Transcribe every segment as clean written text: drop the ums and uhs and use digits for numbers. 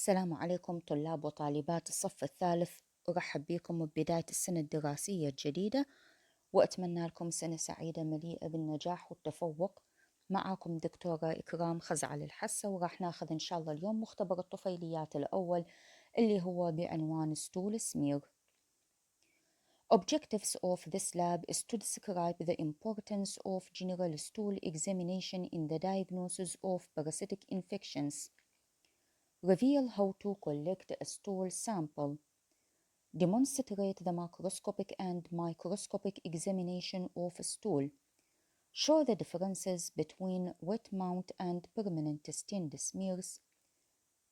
السلام عليكم طلاب وطالبات الصف الثالث، أرحب بكم ببداية السنة الدراسية الجديدة، وأتمنى لكم سنة سعيدة مليئة بالنجاح والتفوق. معكم دكتورة إكرام خزعل الحسو، وراح ناخذ إن شاء الله اليوم مختبر الطفيليات الأول اللي هو بعنوان ستول سمير. Objectives of this lab is to describe the importance of general stool examination in the diagnosis of parasitic infections. Reveal how to collect a stool sample. Demonstrate the macroscopic and microscopic examination of a stool. Show the differences between wet mount and permanent stained smears.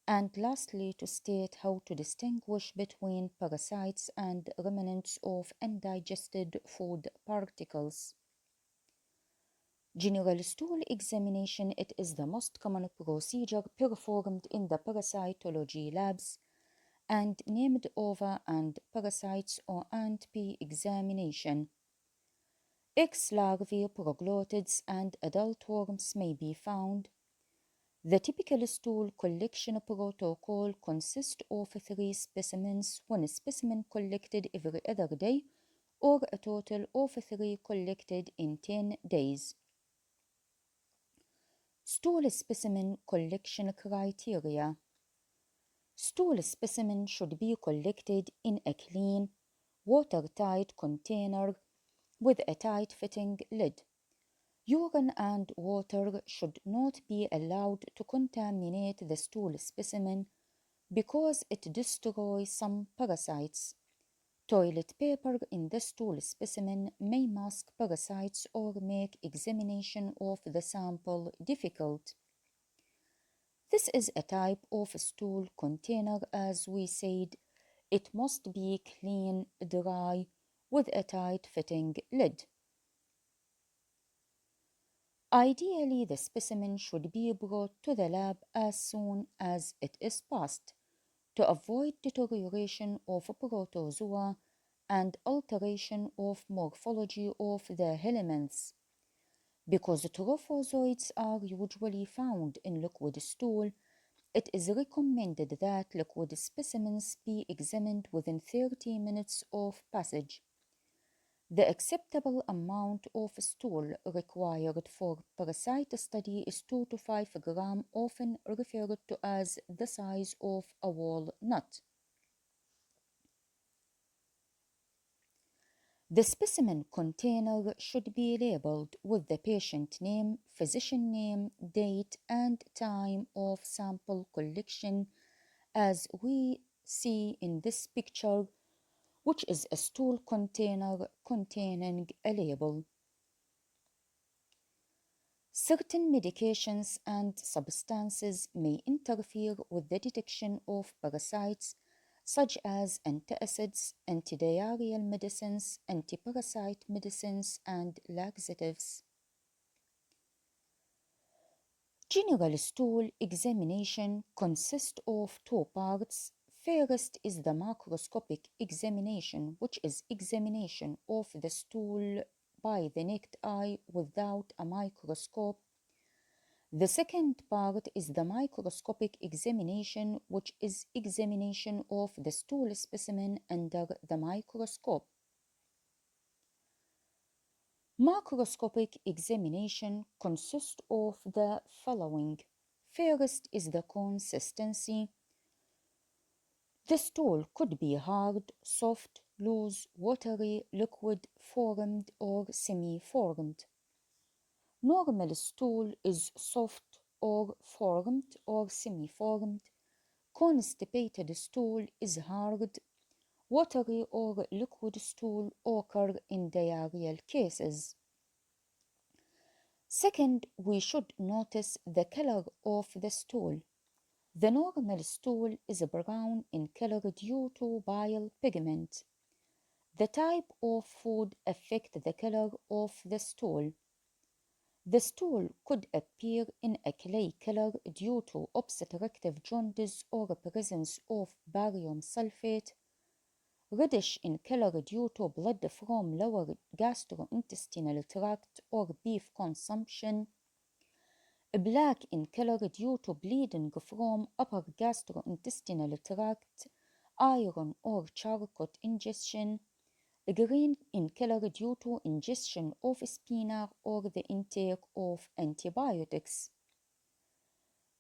And lastly, to state how to distinguish between parasites and remnants of undigested food particles. General stool examination, it is the most common procedure performed in the parasitology labs and named ova and parasites or ant-P examination. X larvae, proglottids, and adult worms may be found. The typical stool collection protocol consists of 3 specimens, 1 specimen collected every other day, or a total of 3 collected in 10 days. Stool specimen collection criteria. Stool specimen should be collected in a clean, watertight container with a tight-fitting lid. Urine and water should not be allowed to contaminate the stool specimen because it destroys some parasites. Toilet paper in the stool specimen may mask parasites or make examination of the sample difficult. This is a type of stool container, as we said. It must be clean, dry, with a tight-fitting lid. Ideally, the specimen should be brought to the lab as soon as it is passed to avoid deterioration of protozoa and alteration of morphology of the elements. Because trophozoites are usually found in liquid stool, it is recommended that liquid specimens be examined within 30 minutes of passage. The acceptable amount of stool required for parasite study is 2 to 5 grams, often referred to as the size of a walnut. The specimen container should be labeled with the patient name, physician name, date, and time of sample collection, as we see in this picture, which is a stool container containing a label. Certain medications and substances may interfere with the detection of parasites, such as antacids, antidiarrheal medicines, antiparasite medicines, and laxatives. General stool examination consists of 2 parts. First is the macroscopic examination, which is examination of the stool by the naked eye without a microscope. The second part is the microscopic examination, which is examination of the stool specimen under the microscope. Macroscopic examination consists of the following. First is the consistency. The stool could be hard, soft, loose, watery, liquid, formed, or semi-formed. Normal stool is soft or formed or semi-formed. Constipated stool is hard. Watery or liquid stool occur in diarrheal cases. Second, we should notice the color of the stool. The normal stool is brown in color due to bile pigment. The type of food affects the color of the stool. The stool could appear in a clay color due to obstructive jaundice or presence of barium sulfate, reddish in color due to blood from lower gastrointestinal tract or beef consumption, black in color due to bleeding from upper gastrointestinal tract, iron or charcot ingestion, green in color due to ingestion of spinach or the intake of antibiotics.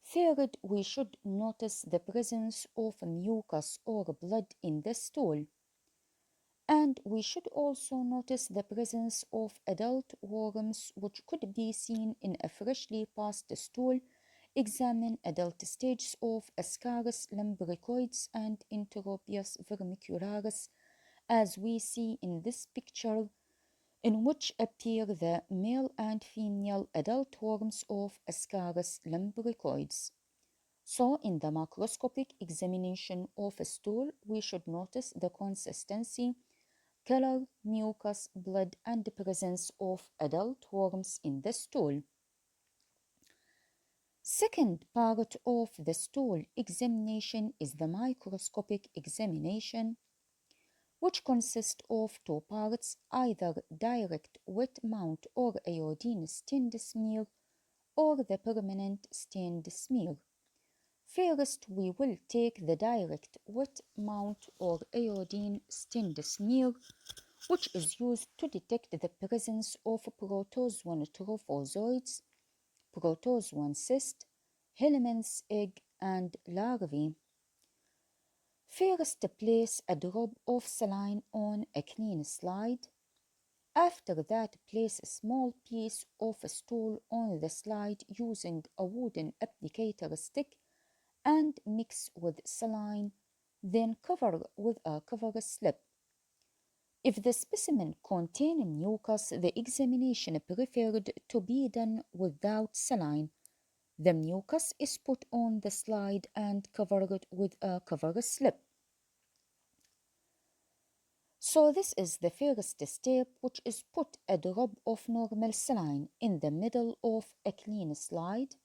Third, we should notice the presence of mucus or blood in the stool. And we should also notice the presence of adult worms which could be seen in a freshly passed stool. Examine adult stages of Ascaris lumbricoides and Enterobius vermicularis as we see in this picture, in which appear the male and female adult worms of Ascaris lumbricoides. So, in the macroscopic examination of a stool, we should notice the consistency, color, mucus, blood, and the presence of adult worms in the stool. Second part of the stool examination is the microscopic examination, which consists of two parts, either direct wet mount or iodine stained smear or the permanent stained smear. First, we will take the direct wet mount or iodine stained smear, which is used to detect the presence of protozoan trophozoites, protozoan cyst, Hellmann's egg, and larvae. First, place a drop of saline on a clean slide. After that, place a small piece of stool on the slide using a wooden applicator stick and mix with saline, then cover with a cover slip. If the specimen contains mucus, the examination preferred to be done without saline. The mucus is put on the slide and covered with a cover slip. So this is the first step, which is put a drop of normal saline in the middle of a clean slide.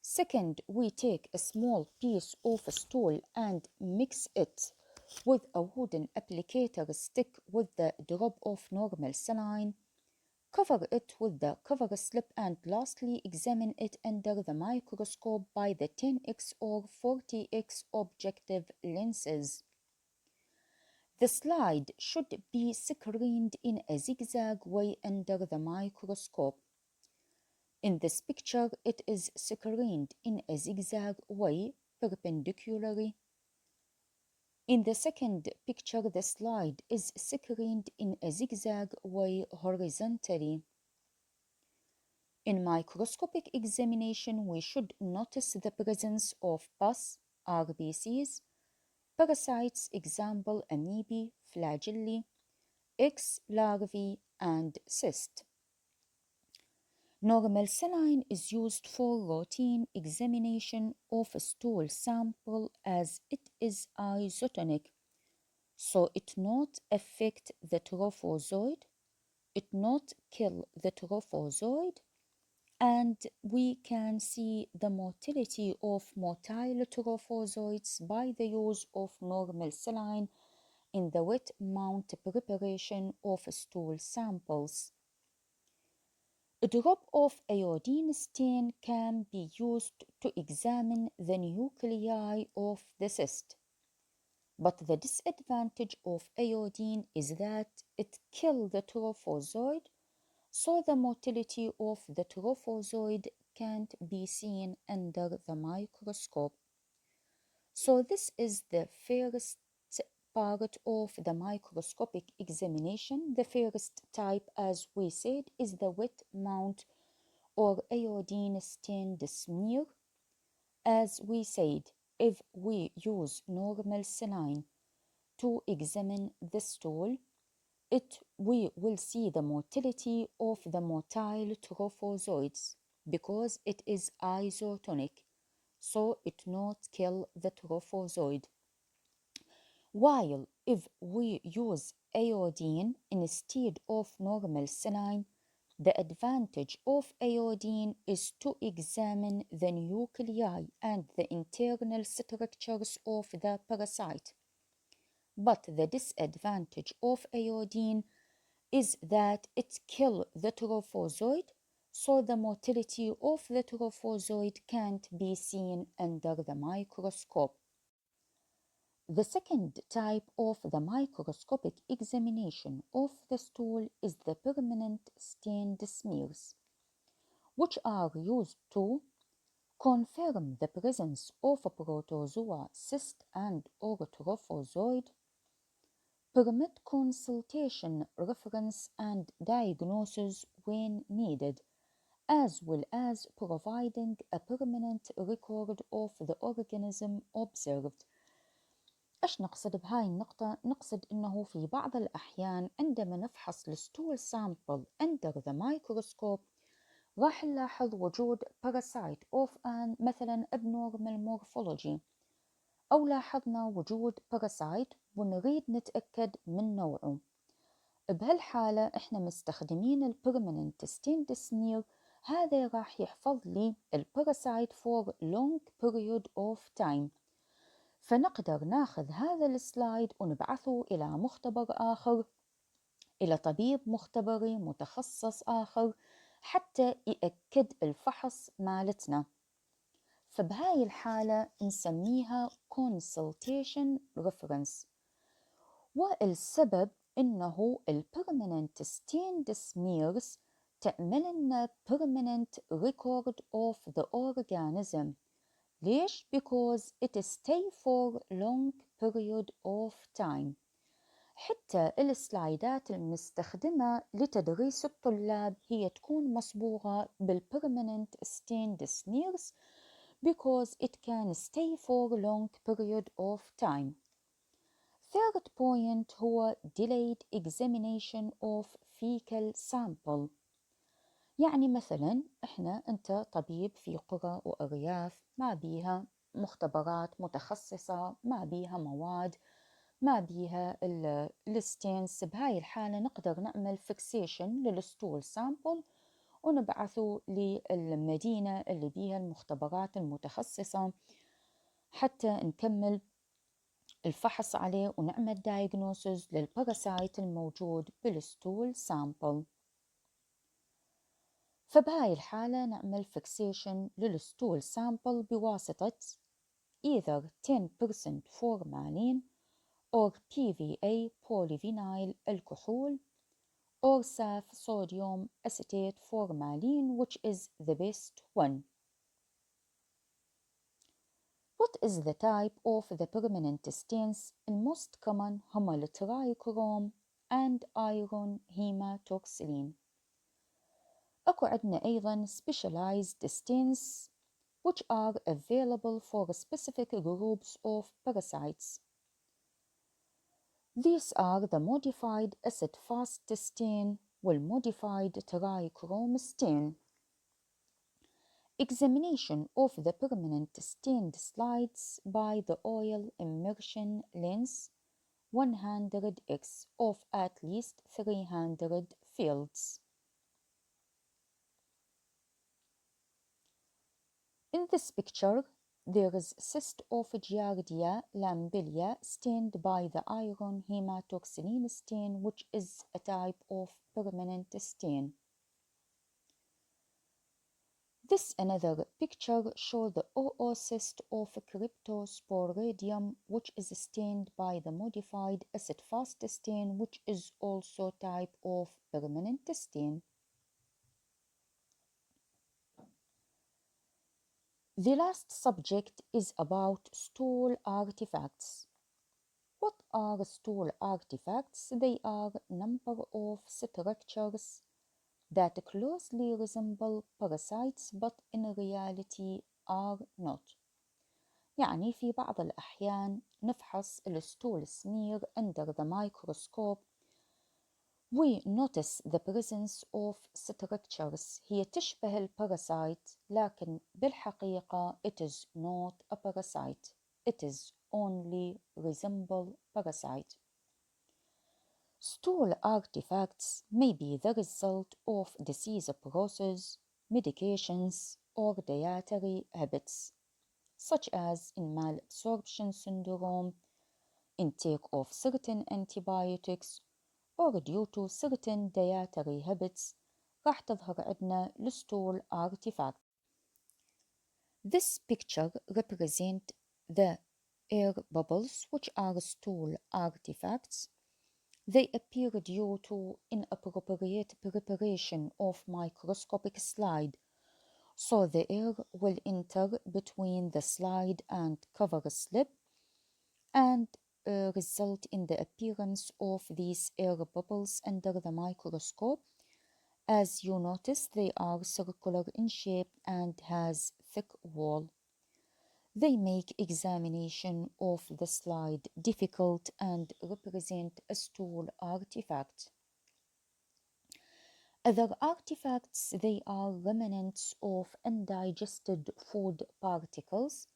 Second, we take a small piece of stool and mix it with a wooden applicator stick with the drop of normal saline. Cover it with the cover slip and lastly examine it under the microscope by the 10x or 40x objective lenses. The slide should be screened in a zigzag way under the microscope. In this picture, it is screened in a zigzag way perpendicularly. In the second picture, the slide is screened in a zigzag way horizontally. In microscopic examination, we should notice the presence of pus, RBCs, parasites, example amoebae, flagellae, eggs, larvae, and cyst. Normal saline is used for routine examination of a stool sample as it is isotonic, so it not affect the trophozoid, it not kill the trophozoid, and we can see the motility of motile trophozoites by the use of normal saline in the wet mount preparation of stool samples. A drop of iodine stain can be used to examine the nuclei of the cyst. But the disadvantage of iodine is that it kills the trophozoid, so the motility of the trophozoid can't be seen under the microscope. So this is the first part of the microscopic examination. The first type, as we said, is the wet mount or iodine stained smear. As we said, if we use normal saline to examine the stool, we will see the motility of the motile trophozoids because it is isotonic, so it not kill the trophozoid. While if we use iodine instead of normal saline, the advantage of iodine is to examine the nuclei and the internal structures of the parasite. But the disadvantage of iodine is that it kills the trophozoid, so the motility of the trophozoite can't be seen under the microscope. The second type of the microscopic examination of the stool is the permanent stained smears, which are used to confirm the presence of a protozoa, cyst, and or trophozoid, permit consultation, reference, and diagnosis when needed, as well as providing a permanent record of the organism observed. إيش نقصد بهاي النقطة؟ نقصد إنه في بعض الأحيان عندما نفحص الستول سامبل under the microscope راح نلاحظ وجود parasite of an مثلا abnormal morphology، أو لاحظنا وجود parasite ونريد نتأكد من نوعه. بهالحالة إحنا مستخدمين البرمننت ستيند سمير، هذا راح يحفظ لي الباراسايت for long period of time، فنقدر ناخذ هذا السلايد ونبعثه إلى مختبر آخر، إلى طبيب مختبري متخصص آخر حتى يأكد الفحص مالتنا. فبهاي الحالة نسميها consultation reference. والسبب إنه permanent stained smears تعمل لنا permanent record of the organism. ليش؟ because it stay for long period of time. حتى السلايدات المستخدمة لتدريس الطلاب هي تكون مصبوغة بالpermanent stained smears because it can stay for long period of time. Third point هو delayed examination of fecal sample. يعني مثلا أنت طبيب في قرى وأرياف ما بيها مختبرات متخصصة، ما بيها مواد، ما بيها الستينس. بهاي الحالة نقدر نعمل فيكسيشن للستول سامبل ونبعثه للمدينة اللي بيها المختبرات المتخصصة حتى نكمل الفحص عليه ونعمل دايجنوسيس للباراسايت الموجود بالستول سامبل. فبهاي الحالة نعمل فيكسيشن للستول سامبل بواسطة either 10% formalin or PVA polyvinyl alcohol or SAF sodium acetate formalin, which is the best one. What is the type of the permanent stains? الموست common هما الترايكروم and iron hematoxylin. أكو عندنا أيضا specialized stains which are available for specific groups of parasites. These are the modified acid-fast stain والmodified trichrome stain. Examination of the permanent stained slides by the oil immersion lens 100x of at least 300 fields. In this picture, there is cyst of Giardia lambelia stained by the iron hematoxylin stain, which is a type of permanent stain. This another picture shows the oocyst of Cryptosporidium, which is stained by the modified acid-fast stain, which is also type of permanent stain. The last subject is about stool artifacts. What are stool artifacts? They are number of structures that closely resemble parasites but in reality are not. يعني في بعض الأحيان نفحص الستول سمير under the microscope we notice the presence of structures هي تشبه الباراسايت لكن بالحقيقة it is not a parasite. It is only resemble parasite. Stool artifacts may be the result of disease process, medications, or dietary habits, such as in malabsorption syndrome, intake of certain antibiotics, or due to certain dietary habits راح تظهر عندنا الstool artifact. This picture represents the air bubbles, which are stool artifacts. They appear due to inappropriate preparation of microscopic slide, so the air will enter between the slide and cover slip and result in the appearance of these air bubbles under the microscope. As you notice, they are circular in shape and has thick wall. They make examination of the slide difficult and represent a stool artifact. Other artifacts, they are remnants of undigested food particles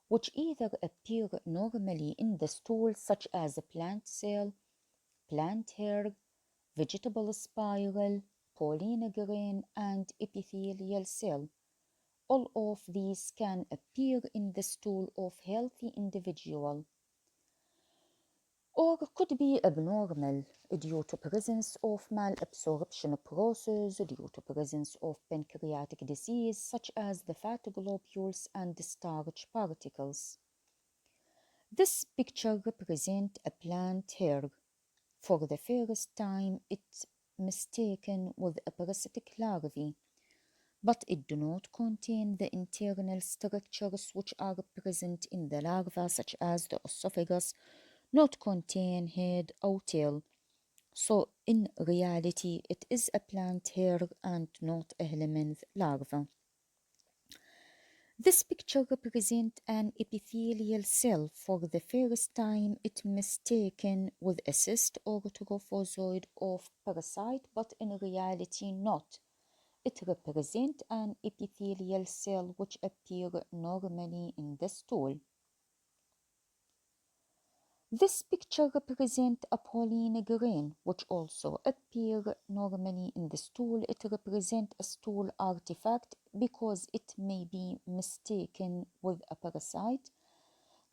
which either appear normally in the stool, such as a plant cell, plant hair, vegetable spiral, pollen grain, and epithelial cell. All of these can appear in the stool of healthy individual or could be abnormal due to presence of malabsorption process, due to presence of pancreatic disease such as the fat globules and starch particles. This picture represents a plant hair. For the first time, it's mistaken with a parasitic larvae, but it do not contain the internal structures which are present in the larva, such as the esophagus, not contain head or tail. So in reality, it is a plant hair and not a helminth larva. This picture represents an epithelial cell. For the first time, it mistaken with a cyst or trophozoid of parasite, but in reality not. It represents an epithelial cell which appear normally in the stool. This picture represents a pollen grain, which also appear normally in the stool. It represents a stool artifact because it may be mistaken with a parasite,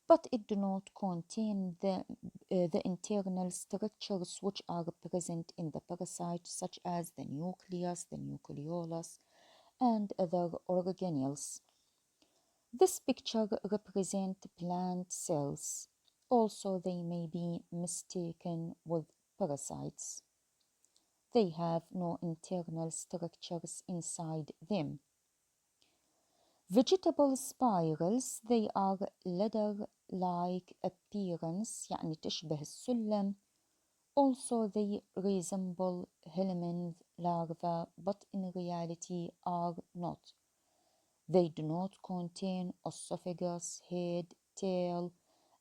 but it do not contain the internal structures which are present in the parasite, such as the nucleus, the nucleolus, and other organelles. This picture represents plant cells. Also, they may be mistaken with parasites. They have no internal structures inside them. Vegetable spirals, they are ladder-like appearance, يعني تشبه السلم. Also, they resemble helminth larvae, but in reality are not. They do not contain esophagus, head, tail,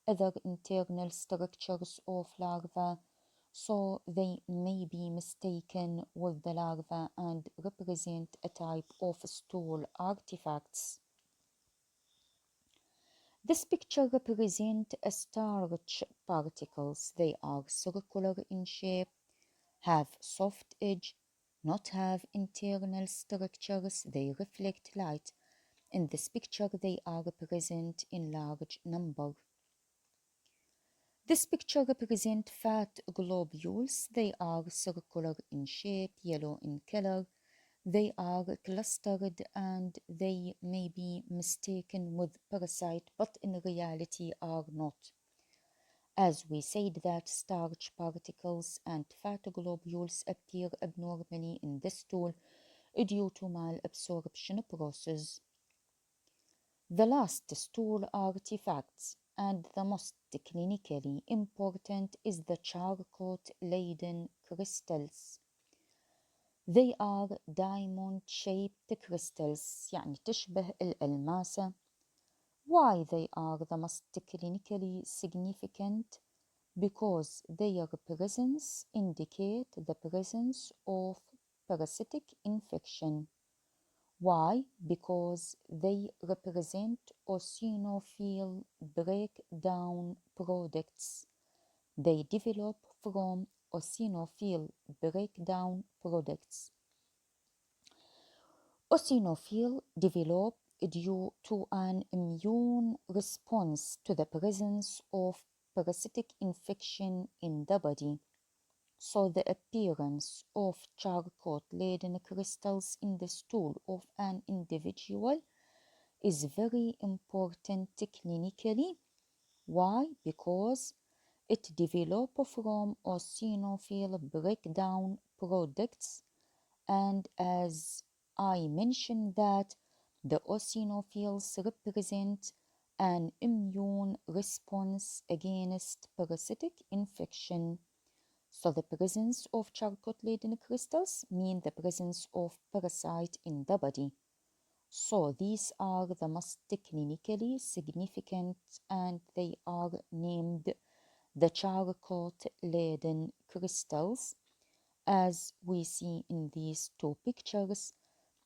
other internal structures of larvae, so they may be mistaken with the larva and represent a type of stool artifacts. This picture represents starch particles. They are circular in shape, have soft edge, not have internal structures. They reflect light. In this picture, they are present in large number. This picture represents fat globules. They are circular in shape, yellow in color. They are clustered and they may be mistaken with parasite, but in reality are not. As we said that starch particles and fat globules appear abnormally in the stool due to malabsorption process. The last stool artifacts and the most clinically important is the charcoal-laden crystals. They are diamond-shaped crystals, يعني تشبه الألماسة. Why they are the most clinically significant? Because their presence indicate the presence of parasitic infection. Why? Because they represent eosinophil breakdown products. They develop from eosinophil breakdown products. Eosinophil develop due to an immune response to the presence of parasitic infection in the body. So the appearance of charcoal-laden crystals in the stool of an individual is very important clinically. Why? Because it develops from eosinophil breakdown products, and as I mentioned that the eosinophils represent an immune response against parasitic infection. So the presence of charcoal-laden crystals mean the presence of parasite in the body. So these are the most clinically significant and they are named the charcoal-laden crystals. As we see in these two pictures,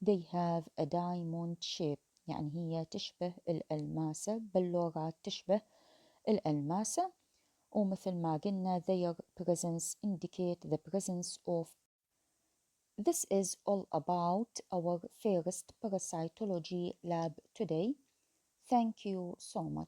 they have a diamond shape، يعني هي تشبه الألماسة، بلورات تشبه الألماسة، ومثل ما قلنا their presence indicate the presence of. This is all about our first parasitology lab today. Thank you so much.